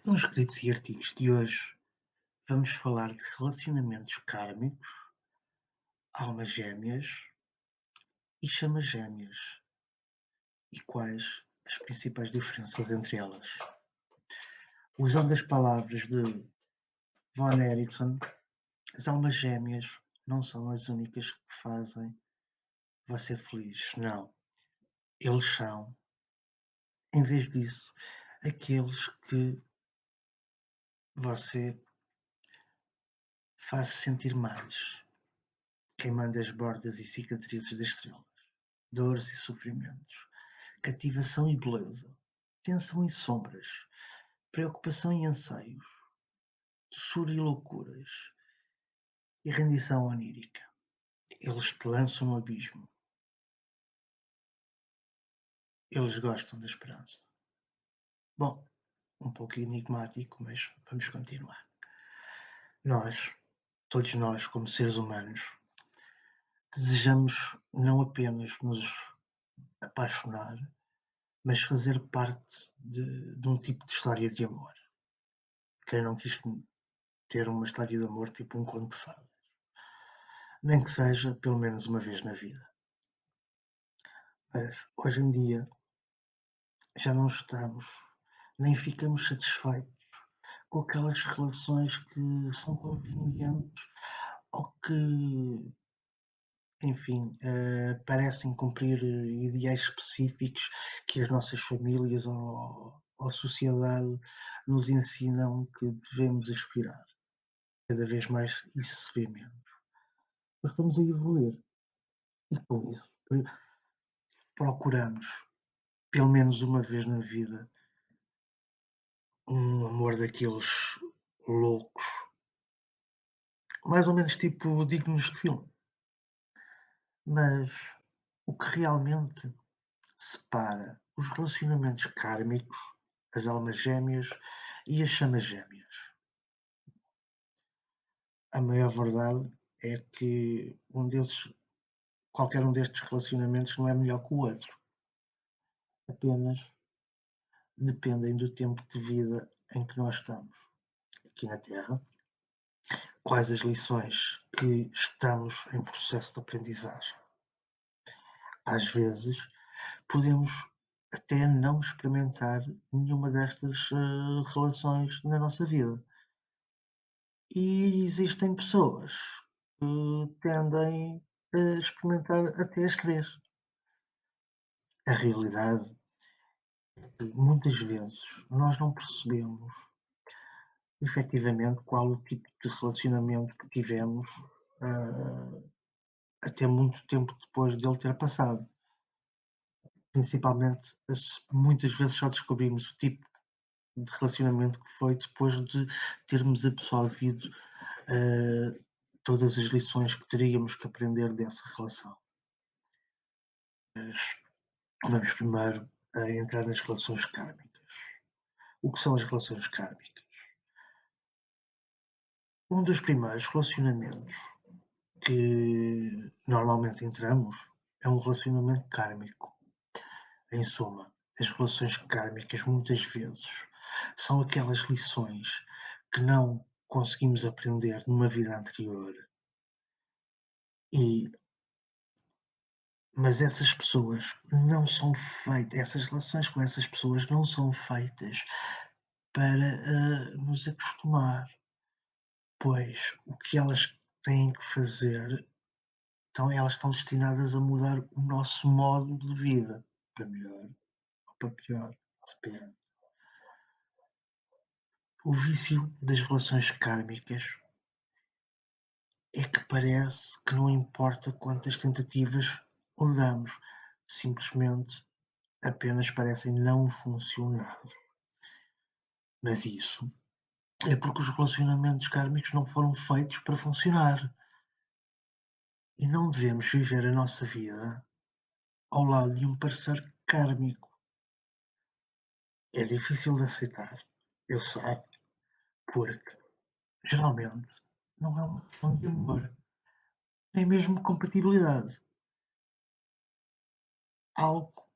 No escritos e artigos de hoje, vamos falar de relacionamentos kármicos, almas gêmeas e chamas gêmeas e quais as principais diferenças entre elas. Usando as palavras de Von Erickson, as almas gêmeas não são as únicas que fazem você feliz, não. Eles são, em vez disso, aqueles que você faz sentir mais, queimando as bordas e cicatrizes das estrelas, dores e sofrimentos, cativação e beleza, tensão e sombras, preocupação e anseios, doçura e loucuras, e rendição onírica. Eles te lançam no abismo. Eles gostam da esperança. Bom, um pouco enigmático, mas vamos continuar. Nós, todos nós, como seres humanos, desejamos não apenas nos apaixonar, mas fazer parte de um tipo de história de amor. Quem não quis ter uma história de amor tipo um conto de fadas? Nem que seja pelo menos uma vez na vida. Mas hoje em dia já não estamos, nem ficamos satisfeitos com aquelas relações que são convenientes ou que, enfim, parecem cumprir ideais específicos que as nossas famílias ou a sociedade nos ensinam que devemos aspirar. Cada vez mais isso se vê menos. Nós estamos a evoluir e com isso procuramos, pelo menos uma vez na vida, um amor daqueles loucos, mais ou menos tipo dignos de filme. Mas o que realmente separa os relacionamentos kármicos, as almas gêmeas e as chamas gêmeas? A maior verdade é que qualquer um destes relacionamentos não é melhor que o outro. Apenas dependem do tempo de vida em que nós estamos aqui na Terra, quais as lições que estamos em processo de aprendizagem. Às vezes, podemos até não experimentar nenhuma destas relações na nossa vida. E existem pessoas que tendem a experimentar até as três. A realidade é que muitas vezes nós não percebemos efetivamente qual o tipo de relacionamento que tivemos ah, até muito tempo depois dele ter passado. Principalmente, muitas vezes só descobrimos o tipo de relacionamento que foi depois de termos absorvido todas as lições que teríamos que aprender dessa relação. Mas vamos primeiro a entrar nas relações kármicas. O que são as relações kármicas? Um dos primeiros relacionamentos que normalmente entramos é um relacionamento kármico. Em suma, as relações kármicas muitas vezes são aquelas lições que não conseguimos aprender numa vida anterior e mas essas pessoas não são feitas, essas relações com essas pessoas não são feitas para, nos acostumar, pois o que elas têm que fazer, então elas estão destinadas a mudar o nosso modo de vida, para melhor ou para pior, depende. O vício das relações kármicas é que parece que não importa quantas tentativas o damos, simplesmente apenas parecem não funcionar. Mas isso é porque os relacionamentos kármicos não foram feitos para funcionar. E não devemos viver a nossa vida ao lado de um parceiro kármico. É difícil de aceitar, eu sei, porque geralmente não é uma questão de amor, nem mesmo compatibilidade. Algo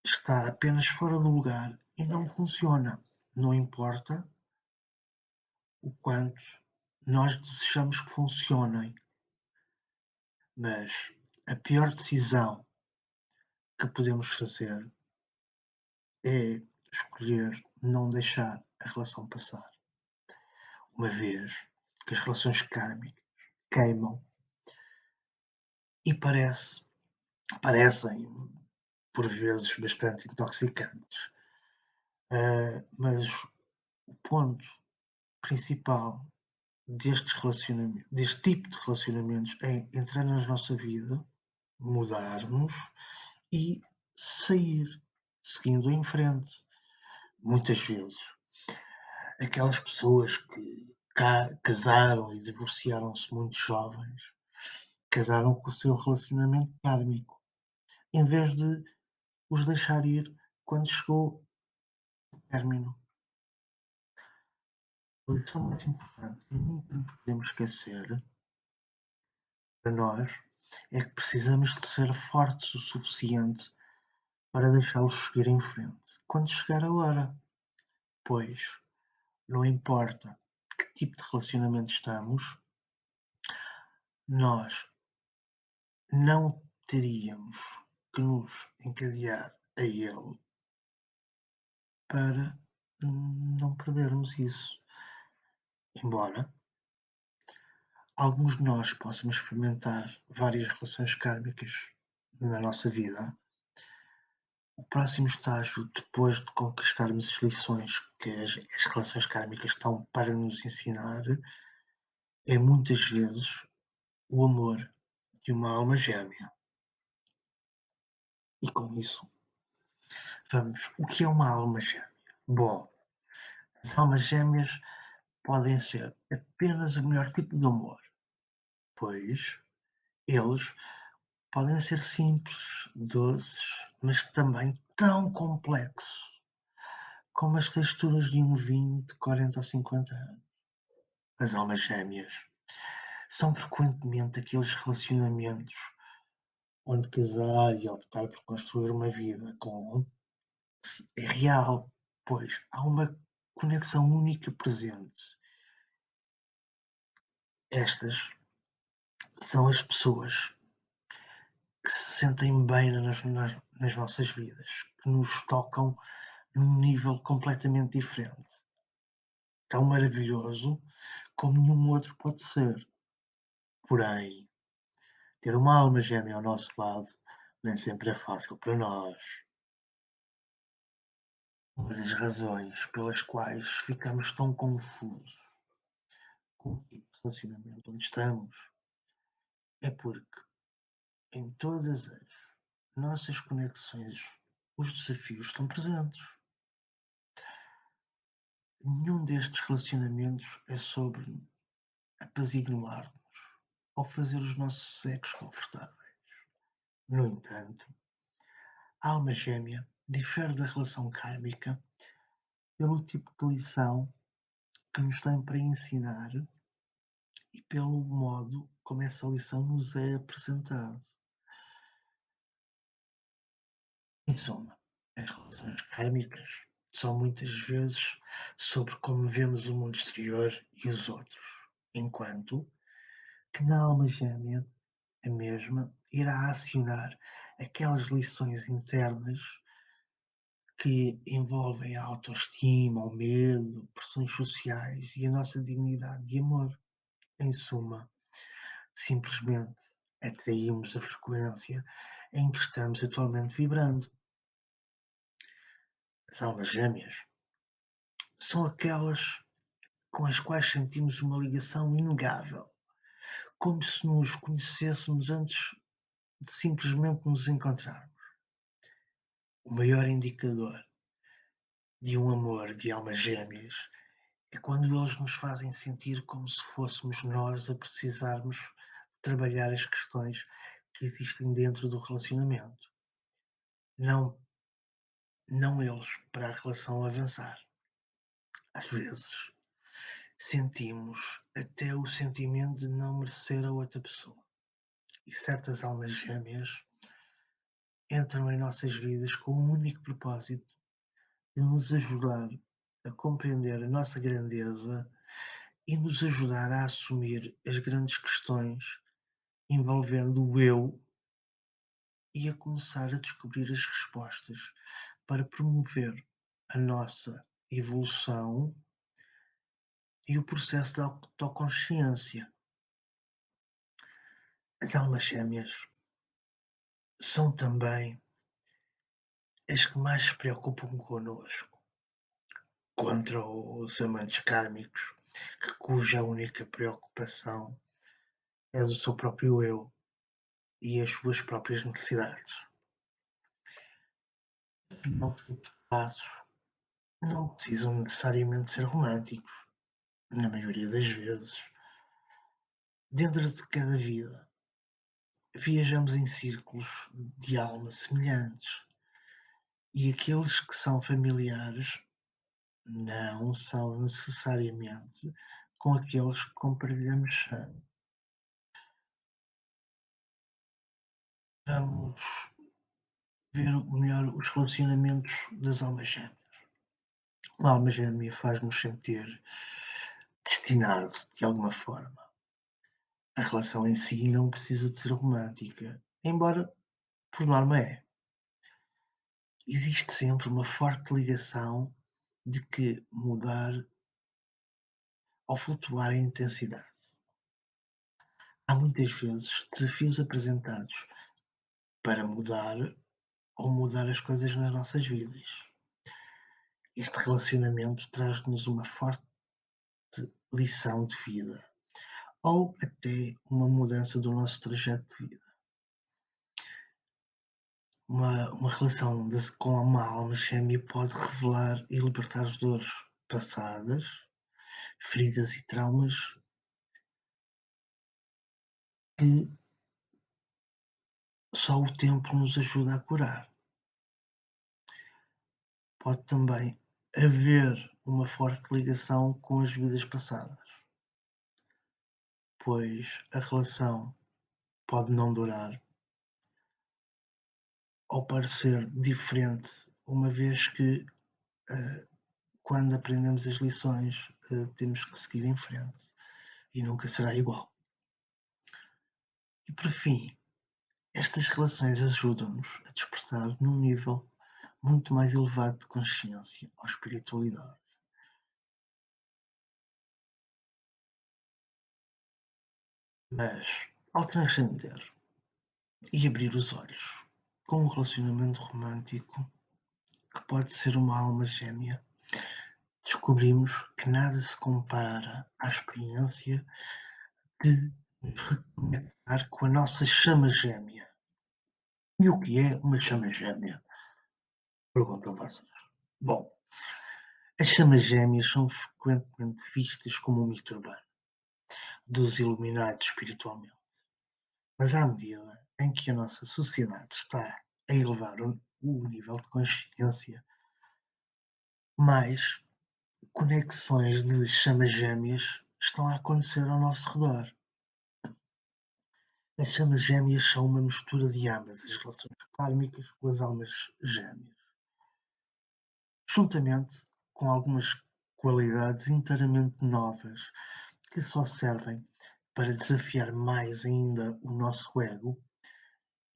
está apenas fora do lugar e não funciona. não importa o quanto nós desejamos que funcionem, mas a pior decisão que podemos fazer é escolher não deixar a relação passar, uma vez que as relações kármicas queimam e parecem por vezes bastante intoxicantes. Mas o ponto principal deste tipo de relacionamentos é entrar na nossa vida, mudar-nos e sair, seguindo em frente. Muitas vezes, aquelas pessoas que casaram e divorciaram-se muito jovens, casaram com o seu relacionamento kármico, em vez de os deixar ir quando chegou o término. A lição mais importante que nunca nos podemos esquecer, para nós, é que precisamos de ser fortes o suficiente para deixá-los seguir em frente, quando chegar a hora. Pois, não importa que tipo de relacionamento estamos, nós não teríamos que nos encadear a ele para não perdermos isso. Embora alguns de nós possamos experimentar várias relações kármicas na nossa vida, o próximo estágio, depois de conquistarmos as lições que as relações kármicas estão para nos ensinar, é muitas vezes o amor de uma alma gêmea. E com isso, o que é uma alma gêmea? Bom, as almas gêmeas podem ser apenas o melhor tipo de amor, pois eles podem ser simples, doces, mas também tão complexos como as texturas de um vinho de 40 ou 50 anos. As almas gêmeas são frequentemente aqueles relacionamentos onde casar e optar por construir uma vida com é real, pois há uma conexão única presente. Estas são as pessoas que se sentem bem nas nossas vidas, que nos tocam num nível completamente diferente, tão maravilhoso como nenhum outro pode ser. Porém, ter uma alma gêmea ao nosso lado nem sempre é fácil para nós. Uma das razões pelas quais ficamos tão confusos com o tipo de relacionamento onde estamos é porque em todas as nossas conexões os desafios estão presentes. Nenhum destes relacionamentos é sobre apaziguar-nos ou fazer os nossos egos confortáveis. No entanto, a alma gêmea difere da relação kármica pelo tipo de lição que nos tem para ensinar e pelo modo como essa lição nos é apresentada. Em suma, as relações kármicas são muitas vezes sobre como vemos o mundo exterior e os outros, enquanto que na alma gêmea a mesma irá acionar aquelas lições internas que envolvem a autoestima, o medo, pressões sociais e a nossa dignidade de amor. Em suma, simplesmente atraímos a frequência em que estamos atualmente vibrando. As almas gêmeas são aquelas com as quais sentimos uma ligação inegável, como se nos conhecêssemos antes de simplesmente nos encontrarmos. O maior indicador de um amor de almas gêmeas é quando eles nos fazem sentir como se fôssemos nós a precisarmos de trabalhar as questões que existem dentro do relacionamento, não, não eles para a relação avançar. Às vezes, sentimos até o sentimento de não merecer a outra pessoa. E certas almas gêmeas entram em nossas vidas com o único propósito de nos ajudar a compreender a nossa grandeza e nos ajudar a assumir as grandes questões envolvendo o eu e a começar a descobrir as respostas para promover a nossa evolução e o processo de autoconsciência. As almas gêmeas são também as que mais se preocupam connosco, contra os amantes kármicos, cuja única preocupação é do seu próprio eu e as suas próprias necessidades. Não tipo de passos não precisam necessariamente ser românticos, na maioria das vezes. Dentro de cada vida, viajamos em círculos de alma semelhantes e aqueles que são familiares não são necessariamente com aqueles que compartilhamos sangue. Vamos ver melhor os relacionamentos das almas gêmeas. Uma alma gêmea faz-nos sentir destinados de alguma forma. A relação em si não precisa de ser romântica, embora por norma é. Existe sempre uma forte ligação de que mudar ou flutuar a intensidade. Há muitas vezes desafios apresentados para mudar ou mudar as coisas nas nossas vidas. Este relacionamento traz-nos uma forte lição de vida ou até uma mudança do nosso trajeto de vida. Uma relação com uma alma gêmea pode revelar e libertar as dores passadas, feridas e traumas que só o tempo nos ajuda a curar. Pode também haver uma forte ligação com as vidas passadas, pois a relação pode não durar ou parecer diferente, uma vez que quando aprendemos as lições temos que seguir em frente e nunca será igual. E por fim, estas relações ajudam-nos a despertar num nível muito mais elevado de consciência ou espiritualidade. Mas, ao transcender e abrir os olhos com um relacionamento romântico, que pode ser uma alma gêmea, descobrimos que nada se compara à experiência de nos reconectar com a nossa chama gêmea. E o que é uma chama gêmea? Perguntam vocês. Bom, as chamas gêmeas são frequentemente vistas como um mito urbano dos iluminados espiritualmente. Mas à medida em que a nossa sociedade está a elevar o nível de consciência, mais conexões de chamas gêmeas estão a acontecer ao nosso redor. As chamas gêmeas são uma mistura de ambas as relações kármicas com as almas gêmeas, juntamente com algumas qualidades inteiramente novas que só servem para desafiar mais ainda o nosso ego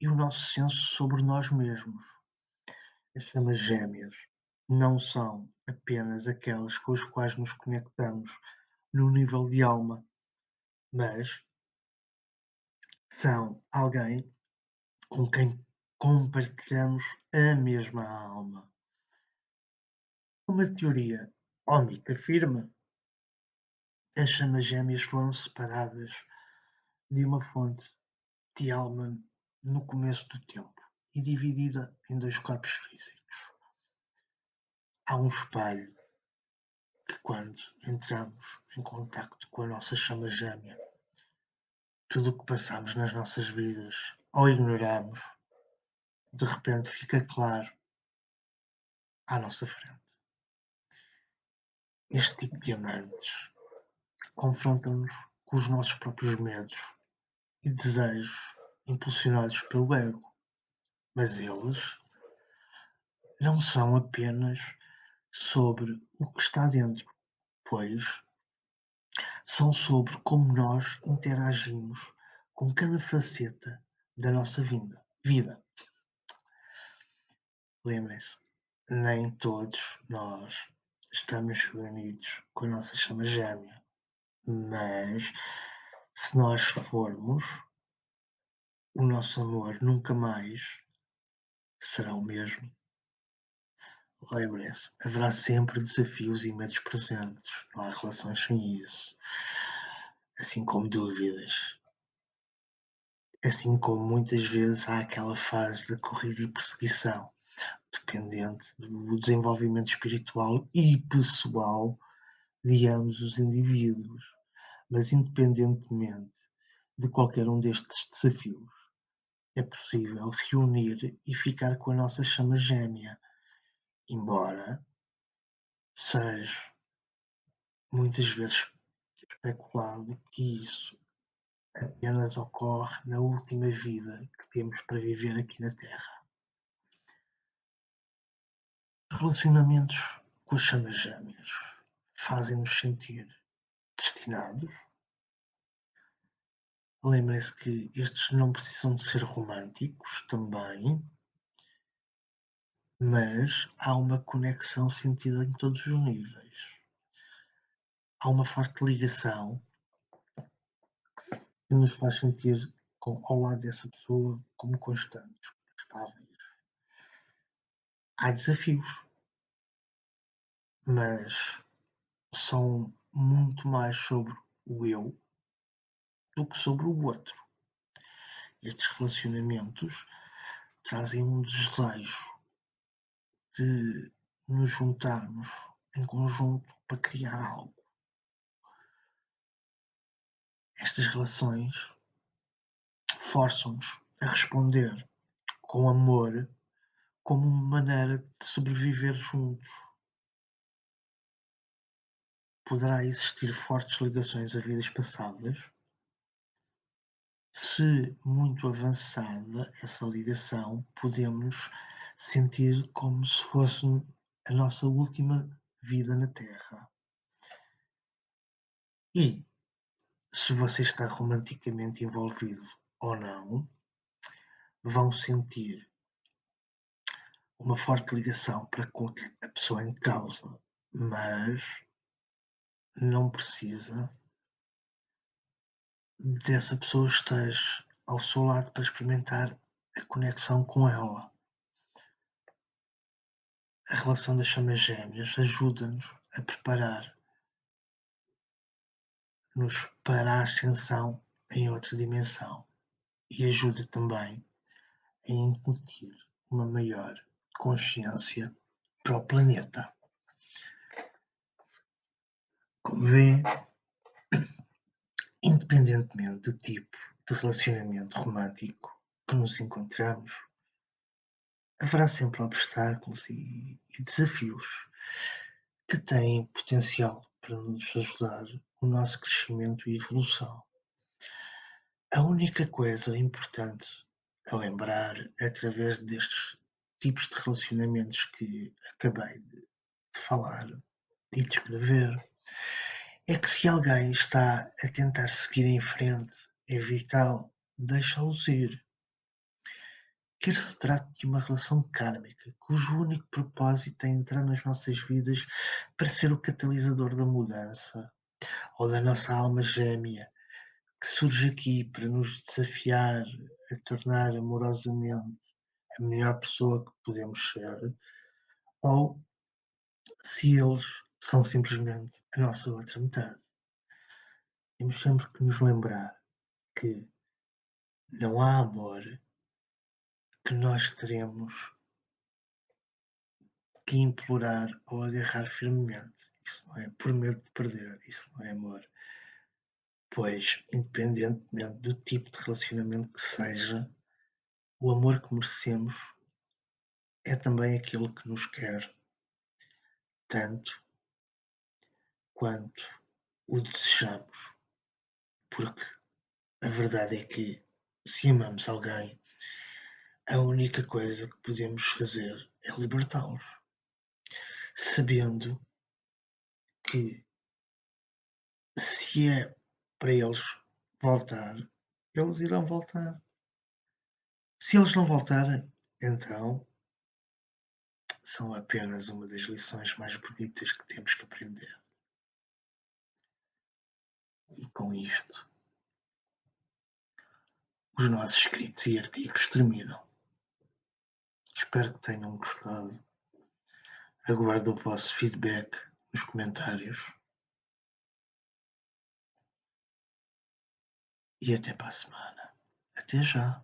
e o nosso senso sobre nós mesmos. As chamas gêmeas não são apenas aquelas com as quais nos conectamos no nível de alma, mas são alguém com quem compartilhamos a mesma alma. Uma teoria ou mito afirma as chamas gêmeas foram separadas de uma fonte de alma no começo do tempo e dividida em dois corpos físicos. Há um espelho que, quando entramos em contacto com a nossa chama gêmea, tudo o que passamos nas nossas vidas ou ignoramos, de repente fica claro à nossa frente. Este tipo de amantes confrontam-nos com os nossos próprios medos e desejos impulsionados pelo ego, mas eles não são apenas sobre o que está dentro, pois são sobre como nós interagimos com cada faceta da nossa vida. Lembrem-se, nem todos nós estamos reunidos com a nossa chama gêmea, mas se nós formos, o nosso amor nunca mais será o mesmo. Lembrem-se, haverá sempre desafios e medos presentes, não há relações sem isso, assim como dúvidas, assim como muitas vezes há aquela fase da corrida e perseguição, dependente do desenvolvimento espiritual e pessoal de ambos os indivíduos. Mas independentemente de qualquer um destes desafios, é possível reunir e ficar com a nossa chama gêmea, embora seja muitas vezes especulado que isso apenas ocorre na última vida que temos para viver aqui na Terra. Relacionamentos com as chamas gêmeas fazem-nos sentir destinados. Lembrem-se que estes não precisam de ser românticos também, mas há uma conexão sentida em todos os níveis. Há uma forte ligação que nos faz sentir ao lado dessa pessoa como constantes, estáveis. Há desafios, mas são muito mais sobre o eu do que sobre o outro. Estes relacionamentos trazem um desejo de nos juntarmos em conjunto para criar algo. Estas relações forçam-nos a responder com amor como uma maneira de sobreviver juntos. Poderá existir fortes ligações a vidas passadas. Se muito avançada essa ligação, podemos sentir como se fosse a nossa última vida na Terra. E se você está romanticamente envolvido ou não, vão sentir uma forte ligação para com a pessoa em causa, mas não precisa dessa pessoa esteja ao seu lado para experimentar a conexão com ela. A relação das chamas gêmeas ajuda-nos a preparar-nos para a ascensão em outra dimensão e ajuda também a incutir uma maior consciência para o planeta. Como vê, independentemente do tipo de relacionamento romântico que nos encontramos, haverá sempre obstáculos e desafios que têm potencial para nos ajudar no nosso crescimento e evolução. A única coisa importante a lembrar através destes tipos de relacionamentos que acabei de falar e descrever é que se alguém está a tentar seguir em frente, é vital deixá-los ir. Quer se trate de uma relação kármica, cujo único propósito é entrar nas nossas vidas para ser o catalisador da mudança, ou da nossa alma gêmea, que surge aqui para nos desafiar a tornar amorosamente a melhor pessoa que podemos ser, ou se eles são simplesmente a nossa outra metade. Temos sempre que nos lembrar que não há amor que nós teremos que implorar ou agarrar firmemente. Isso não é por medo de perder, isso não é amor. Pois, independentemente do tipo de relacionamento que seja, o amor que merecemos é também aquele que nos quer tanto quanto o desejamos. Porque a verdade é que, se amamos alguém, a única coisa que podemos fazer é libertá-los. sabendo que se é para eles voltar, eles irão voltar. Se eles não voltarem, então são apenas uma das lições mais bonitas que temos que aprender. E com isto, os nossos escritos e artigos terminam. Espero que tenham gostado. Aguardo o vosso feedback nos comentários. E até para a semana. Até já.